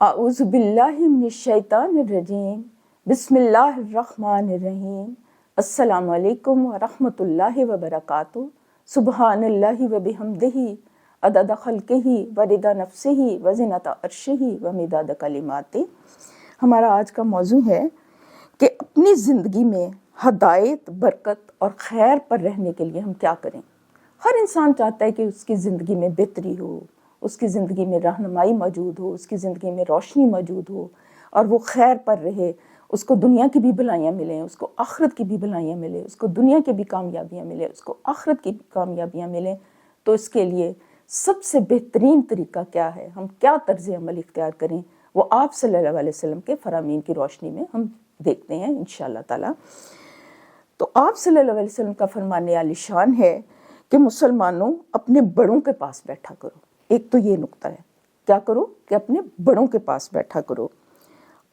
اعوذ باللہ من الشیطان الرجیم بسم اللہ الرحمن الرحیم السلام علیکم ورحمۃ اللہ وبرکاتہ سبحان اللہ وبحمدہ عدد خلقہ ورضا نفسہ وزنۃ عرشہ ومداد کلماتہ۔ ہمارا آج کا موضوع ہے کہ اپنی زندگی میں ہدایت، برکت اور خیر پر رہنے کے لیے ہم کیا کریں۔ ہر انسان چاہتا ہے کہ اس کی زندگی میں بہتری ہو، اس کی زندگی میں رہنمائی موجود ہو، اس کی زندگی میں روشنی موجود ہو اور وہ خیر پر رہے، اس کو دنیا کی بھی بھلائیاں ملیں، اس کو آخرت کی بھی بھلائیاں ملیں، اس کو دنیا کی بھی کامیابیاں ملیں، اس کو آخرت کی بھی کامیابیاں ملیں۔ تو اس کے لیے سب سے بہترین طریقہ کیا ہے، ہم کیا طرز عمل اختیار کریں، وہ آپ صلی اللہ علیہ وسلم کے فرامین کی روشنی میں ہم دیکھتے ہیں انشاءاللہ تعالی۔ تو آپ صلی اللہ علیہ وسلم کا فرمان عالی شان ہے کہ مسلمانوں اپنے بڑوں کے پاس بیٹھا کرو۔ ایک تو یہ نقطہ ہے، کیا کرو کہ اپنے بڑوں کے پاس بیٹھا کرو،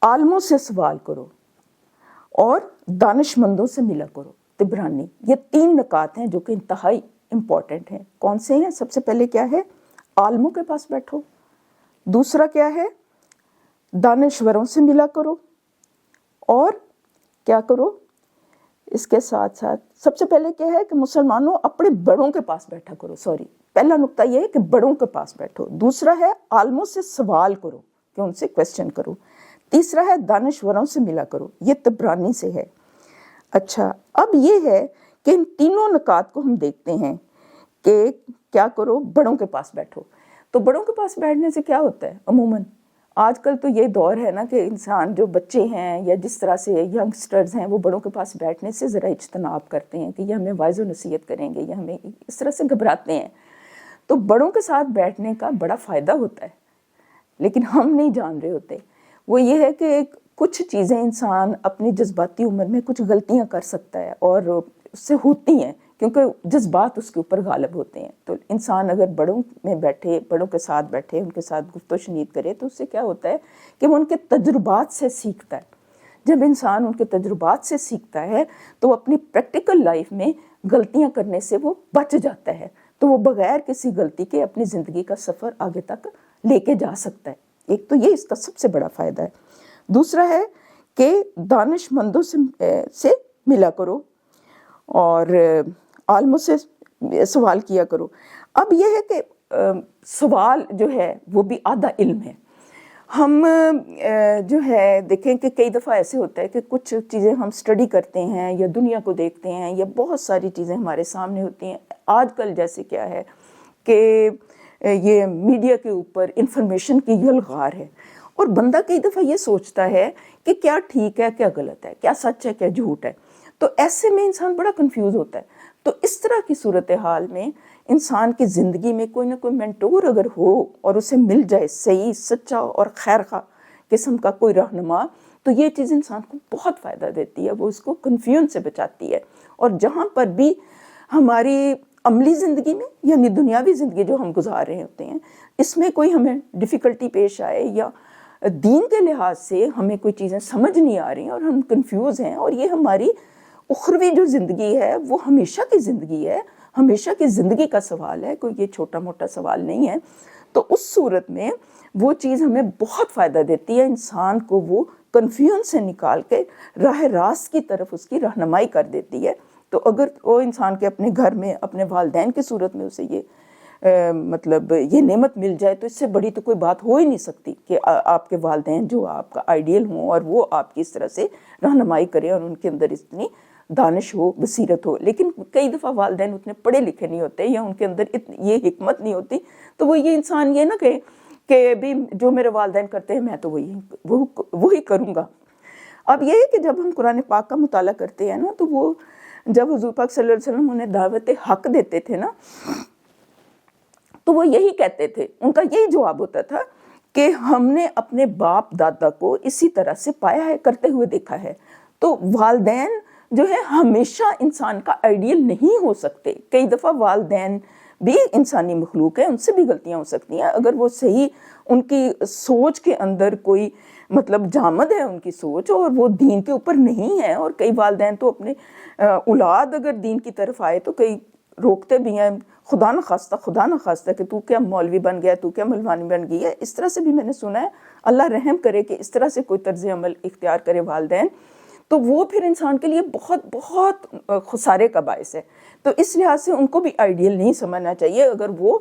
عالموں سے سوال کرو اور دانش مندوں سے ملا کرو۔ طبرانی، یہ 3 نکات ہیں جو کہ انتہائی امپورٹنٹ ہیں۔ کون سے ہیں؟ سب سے پہلے کیا ہے؟ عالموں کے پاس بیٹھو۔ دوسرا کیا ہے؟ دانشوروں سے ملا کرو۔ اور کیا کرو؟ اس کے ساتھ ساتھ سب سے پہلے کیا ہے کہ مسلمانوں اپنے بڑوں کے پاس بیٹھا کرو۔ پہلا نقطہ یہ ہے کہ بڑوں کے پاس بیٹھو۔ دوسرا ہے عالموں سے سوال کرو، کہ ان سے کویسچن کرو۔ تیسرا ہے دانشوروں سے ملا کرو۔ یہ طبرانی سے ہے۔ اچھا، اب یہ ہے کہ ان تینوں نکات کو ہم دیکھتے ہیں کہ کیا کرو، بڑوں کے پاس بیٹھو۔ تو بڑوں کے پاس بیٹھنے سے کیا ہوتا ہے؟ عموماً آج کل تو یہ دور ہے نا کہ انسان جو بچے ہیں یا جس طرح سے ینگسٹرز ہیں وہ بڑوں کے پاس بیٹھنے سے ذرا اجتناب کرتے ہیں کہ یہ ہمیں واعظ و نصیحت کریں گے، یا ہمیں اس طرح سے گھبراتے ہیں۔ تو بڑوں کے ساتھ بیٹھنے کا بڑا فائدہ ہوتا ہے، لیکن ہم نہیں جان رہے ہوتے۔ وہ یہ ہے کہ کچھ چیزیں انسان اپنی جذباتی عمر میں کچھ غلطیاں کر سکتا ہے اور اس سے ہوتی ہیں کیونکہ جذبات اس کے اوپر غالب ہوتے ہیں۔ تو انسان اگر بڑوں میں بیٹھے، بڑوں کے ساتھ بیٹھے، ان کے ساتھ گفت و شنید کرے تو اس سے کیا ہوتا ہے کہ وہ ان کے تجربات سے سیکھتا ہے۔ جب انسان ان کے تجربات سے سیکھتا ہے تو وہ اپنی پریکٹیکل لائف میں غلطیاں کرنے سے وہ بچ جاتا ہے، تو وہ بغیر کسی غلطی کے اپنی زندگی کا سفر آگے تک لے کے جا سکتا ہے۔ ایک تو یہ اس کا سب سے بڑا فائدہ ہے۔ دوسرا ہے کہ دانش مندوں سے ملا کرو اور عالموں سے سوال کیا کرو۔ اب یہ ہے کہ سوال جو ہے وہ بھی آدھا علم ہے۔ ہم جو ہے دیکھیں کہ کئی دفعہ ایسے ہوتا ہے کہ کچھ چیزیں ہم اسٹڈی کرتے ہیں یا دنیا کو دیکھتے ہیں یا بہت ساری چیزیں ہمارے سامنے ہوتی ہیں۔ آج کل جیسے کیا ہے کہ یہ میڈیا کے اوپر انفارمیشن کی یلغار ہے، اور بندہ کئی دفعہ یہ سوچتا ہے کہ کیا ٹھیک ہے، کیا غلط ہے، کیا سچ ہے، کیا جھوٹ ہے۔ تو ایسے میں انسان بڑا کنفیوز ہوتا ہے۔ تو اس طرح کی صورتحال میں انسان کی زندگی میں کوئی نہ کوئی مینٹور اگر ہو اور اسے مل جائے صحیح، سچا اور خیر خواہ قسم کا کوئی رہنما، تو یہ چیز انسان کو بہت فائدہ دیتی ہے، وہ اس کو کنفیوژن سے بچاتی ہے۔ اور جہاں پر بھی ہماری عملی زندگی میں یعنی دنیاوی زندگی جو ہم گزار رہے ہوتے ہیں، اس میں کوئی ہمیں ڈیفیکلٹی پیش آئے یا دین کے لحاظ سے ہمیں کوئی چیزیں سمجھ نہیں آ رہی اور ہم کنفیوز ہیں، اور یہ ہماری اخروی جو زندگی ہے وہ ہمیشہ کی زندگی ہے، ہمیشہ کی زندگی کا سوال ہے، کوئی یہ چھوٹا موٹا سوال نہیں ہے، تو اس صورت میں وہ چیز ہمیں بہت فائدہ دیتی ہے۔ انسان کو وہ کنفیوژن سے نکال کے راہ راست کی طرف اس کی رہنمائی کر دیتی ہے۔ تو اگر وہ انسان کے اپنے گھر میں اپنے والدین کی صورت میں اسے یہ یہ نعمت مل جائے تو اس سے بڑی تو کوئی بات ہو ہی نہیں سکتی کہ آپ کے والدین جو آپ کا آئیڈیل ہوں اور وہ آپ کی اس طرح سے رہنمائی کریں اور ان کے اندر اتنی دانش ہو، بصیرت ہو۔ لیکن کئی دفعہ والدین اتنے پڑھے لکھے نہیں ہوتے یا ان کے اندر یہ حکمت نہیں ہوتی، تو وہ یہ انسان یہ نہ کہے کہ بھی جو میرے والدین کرتے ہیں میں تو وہی کروں گا۔ اب یہ ہے کہ جب ہم قرآن پاک کا مطالعہ کرتے ہیں نا، تو وہ جب حضور پاک صلی اللہ علیہ وسلم انہیں دعوت حق دیتے تھے نا، تو وہ یہی کہتے تھے، ان کا یہی جواب ہوتا تھا کہ ہم نے اپنے باپ دادا کو اسی طرح سے پایا ہے، کرتے ہوئے دیکھا ہے۔ تو والدین جو ہے ہمیشہ انسان کا آئیڈیل نہیں ہو سکتے۔ کئی دفعہ والدین بھی انسانی مخلوق ہے، ان سے بھی غلطیاں ہو سکتی ہیں۔ اگر وہ صحیح ان کی سوچ کے اندر کوئی جامد ہے ان کی سوچ اور وہ دین کے اوپر نہیں ہے، اور کئی والدین تو اپنے اولاد اگر دین کی طرف آئے تو کئی روکتے بھی ہیں، خدا نہ خواستہ کہ تو کیا مولوی بن گیا، تو کیا ملوانی بن گئی ہے، اس طرح سے بھی میں نے سنا ہے۔ اللہ رحم کرے کہ اس طرح سے کوئی طرز عمل اختیار کرے والدین، تو وہ پھر انسان کے لیے بہت بہت خسارے کا باعث ہے۔ تو اس لحاظ سے ان کو بھی آئیڈیل نہیں سمجھنا چاہیے اگر وہ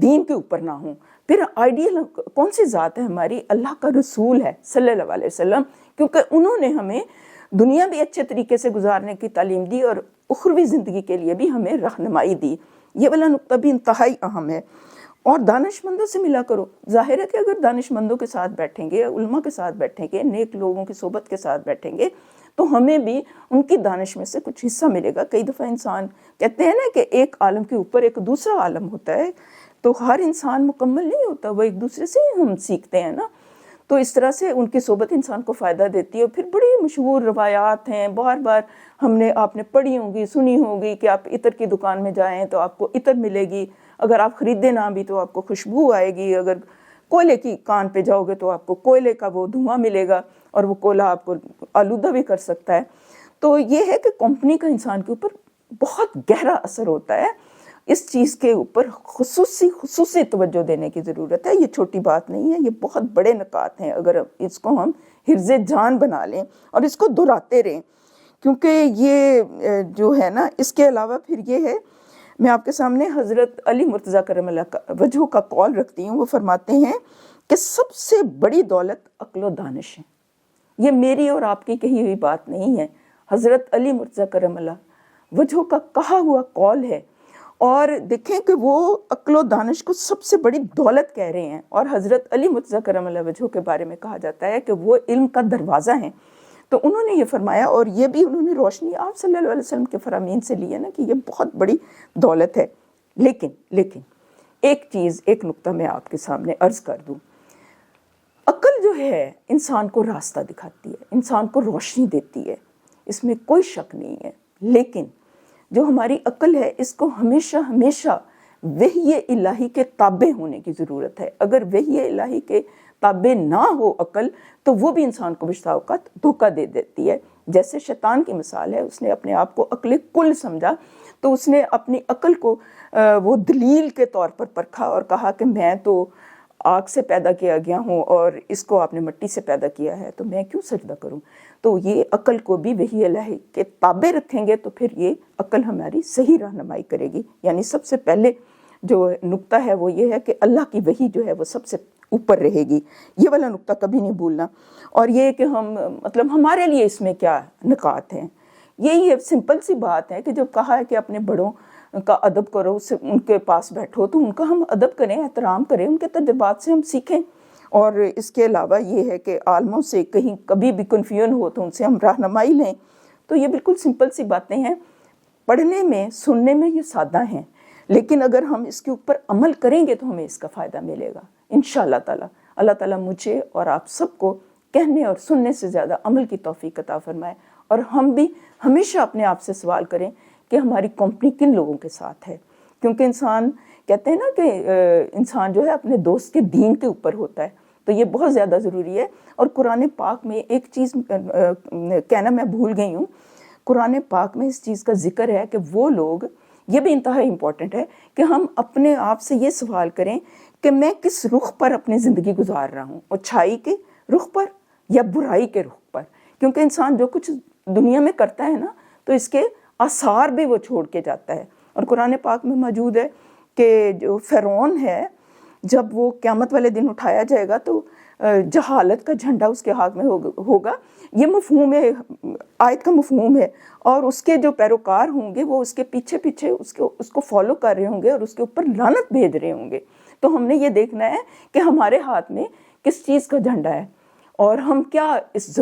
دین کے اوپر نہ ہوں۔ پھر آئیڈیل کون سی ذات ہے ہماری؟ اللہ کا رسول ہے صلی اللہ علیہ وسلم، کیونکہ انہوں نے ہمیں دنیا بھی اچھے طریقے سے گزارنے کی تعلیم دی اور اخروی زندگی کے لیے بھی ہمیں رہنمائی دی۔ یہ والا نقطہ بھی انتہائی اہم ہے۔ اور دانش مندوں سے ملا کرو۔ ظاہر ہے کہ اگر دانش مندوں کے ساتھ بیٹھیں گے، علماء کے ساتھ بیٹھیں گے، نیک لوگوں کی صحبت کے ساتھ بیٹھیں گے، تو ہمیں بھی ان کی دانش میں سے کچھ حصہ ملے گا۔ کئی دفعہ انسان کہتے ہیں نا کہ ایک عالم کے اوپر ایک دوسرا عالم ہوتا ہے، تو ہر انسان مکمل نہیں ہوتا، وہ ایک دوسرے سے ہی ہم سیکھتے ہیں نا۔ تو اس طرح سے ان کی صحبت انسان کو فائدہ دیتی ہے۔ اور پھر بڑی مشہور روایات ہیں، بار بار آپ نے پڑھی ہوں گی، سنی ہوگی کہ آپ عطر کی دکان میں جائیں تو آپ کو عطر ملے گی، اگر آپ خریدے نہ بھی تو آپ کو خوشبو آئے گی، اگر کوئلے کی کان پہ جاؤ گے تو آپ کو کوئلے کا وہ دھواں ملے گا، اور وہ کوئلہ آپ کو آلودہ بھی کر سکتا ہے۔ تو یہ ہے کہ کمپنی کا انسان کے اوپر بہت گہرا اثر ہوتا ہے۔ اس چیز کے اوپر خصوصی توجہ دینے کی ضرورت ہے۔ یہ چھوٹی بات نہیں ہے، یہ بہت بڑے نکات ہیں اگر اس کو ہم حرز جان بنا لیں اور اس کو دہراتے رہیں، کیونکہ یہ جو ہے نا، اس کے علاوہ پھر یہ ہے، میں آپ کے سامنے حضرت علی مرتضیٰ کرم اللہ وجہہ کا قول رکھتی ہوں۔ وہ فرماتے ہیں کہ سب سے بڑی دولت عقل و دانش ہے۔ یہ میری اور آپ کی کہی ہوئی بات نہیں ہے، حضرت علی مرتضیٰ کرم اللہ وجہہ کا کہا ہوا قول ہے۔ اور دیکھیں کہ وہ عقل و دانش کو سب سے بڑی دولت کہہ رہے ہیں، اور حضرت علی مرتضیٰ کرم اللہ وجہہ کے بارے میں کہا جاتا ہے کہ وہ علم کا دروازہ ہیں۔ تو انہوں نے یہ فرمایا، اور یہ بھی انہوں نے روشنی آپ صلی اللہ علیہ وسلم کے فرامین سے لی ہے نا، کہ یہ بہت بڑی دولت ہے۔ لیکن ایک چیز، ایک نقطہ میں آپ کے سامنے عرض کر دوں۔ عقل جو ہے انسان کو راستہ دکھاتی ہے، انسان کو روشنی دیتی ہے، اس میں کوئی شک نہیں ہے، لیکن جو ہماری عقل ہے اس کو ہمیشہ وحی الہی کے تابع ہونے کی ضرورت ہے۔ اگر وحی الہی کے تابع نہ ہو عقل، تو وہ بھی انسان کو بشتا اوقات دھوکہ دے دیتی ہے۔ جیسے شیطان کی مثال ہے، اس نے اپنے آپ کو عقل کل سمجھا، تو اس نے اپنی عقل کو وہ دلیل کے طور پر پرکھا اور کہا کہ میں تو آگ سے پیدا کیا گیا ہوں اور اس کو آپ نے مٹی سے پیدا کیا ہے، تو میں کیوں سجدہ کروں؟ تو یہ عقل کو بھی وحی الہی کے تابع رکھیں گے تو پھر یہ عقل ہماری صحیح رہنمائی کرے گی۔ یعنی سب سے پہلے جو نقطہ ہے وہ یہ ہے کہ اللہ کی وحی جو ہے وہ سب سے اوپر رہے گی، یہ والا نقطہ کبھی نہیں بھولنا۔ اور یہ کہ ہم ہمارے لیے اس میں کیا نکات ہیں، یہی سمپل سی بات ہے کہ جب کہا ہے کہ اپنے بڑوں کا ادب کرو، ان کے پاس بیٹھو، تو ان کا ہم ادب کریں، احترام کریں، ان کے تجربات سے ہم سیکھیں۔ اور اس کے علاوہ یہ ہے کہ عالموں سے کہیں کبھی بھی کنفیوژن ہو تو ان سے ہم رہنمائی لیں۔ تو یہ بالکل سمپل سی باتیں ہیں، پڑھنے میں سننے میں یہ سادہ ہیں، لیکن اگر ہم اس کے اوپر عمل کریں گے تو ہمیں اس کا فائدہ ملے گا انشاءاللہ تعالی۔ اللہ تعالیٰ مجھے اور آپ سب کو کہنے اور سننے سے زیادہ عمل کی توفیق عطا فرمائے، اور ہم بھی ہمیشہ اپنے آپ سے سوال کریں کہ ہماری کمپنی کن لوگوں کے ساتھ ہے، کیونکہ انسان کہتے ہیں نا کہ انسان جو ہے اپنے دوست کے دین کے اوپر ہوتا ہے، تو یہ بہت زیادہ ضروری ہے۔ اور قرآن پاک میں ایک چیز کہنا میں بھول گئی ہوں، قرآن پاک میں اس چیز کا ذکر ہے کہ وہ لوگ، یہ بھی انتہائی امپورٹنٹ ہے کہ ہم اپنے آپ سے یہ سوال کریں کہ میں کس رخ پر اپنی زندگی گزار رہا ہوں، اچھائی کے رخ پر یا برائی کے رخ پر؟ کیونکہ انسان جو کچھ دنیا میں کرتا ہے نا، تو اس کے آثار بھی وہ چھوڑ کے جاتا ہے۔ اور قرآن پاک میں موجود ہے کہ جو فرعون ہے، جب وہ قیامت والے دن اٹھایا جائے گا تو جہالت کا جھنڈا اس کے ہاتھ میں ہوگا، یہ مفہوم ہے، آیت کا مفہوم ہے، اور اس کے جو پیروکار ہوں گے وہ اس کے پیچھے اس کو فالو کر رہے ہوں گے اور اس کے اوپر لعنت بھیج رہے ہوں گے۔ تو ہم نے یہ دیکھنا ہے کہ ہمارے ہاتھ میں کس چیز کا جھنڈا ہے، اور ہم کیا اس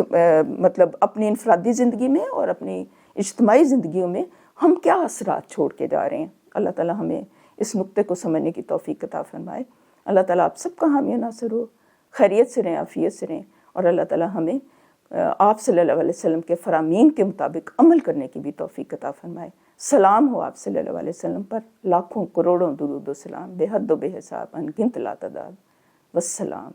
اپنی انفرادی زندگی میں اور اپنی اجتماعی زندگیوں میں ہم کیا اثرات چھوڑ کے جا رہے ہیں۔ اللہ تعالیٰ ہمیں اس نقطے کو سمجھنے کی توفیق عطا فرمائے۔ اللہ تعالیٰ آپ سب کا حامی و ناصر ہو، خیریت سے رہیں، عافیت سے رہیں، اور اللہ تعالیٰ ہمیں آپ صلی اللہ علیہ وسلم کے فرامین کے مطابق عمل کرنے کی بھی توفیق عطا فرمائے۔ سلام ہو آپ صلی اللہ علیہ وسلم پر، لاکھوں کروڑوں درود و سلام، بے حد و بے حساب، ان گنت لا تعداد، والسلام۔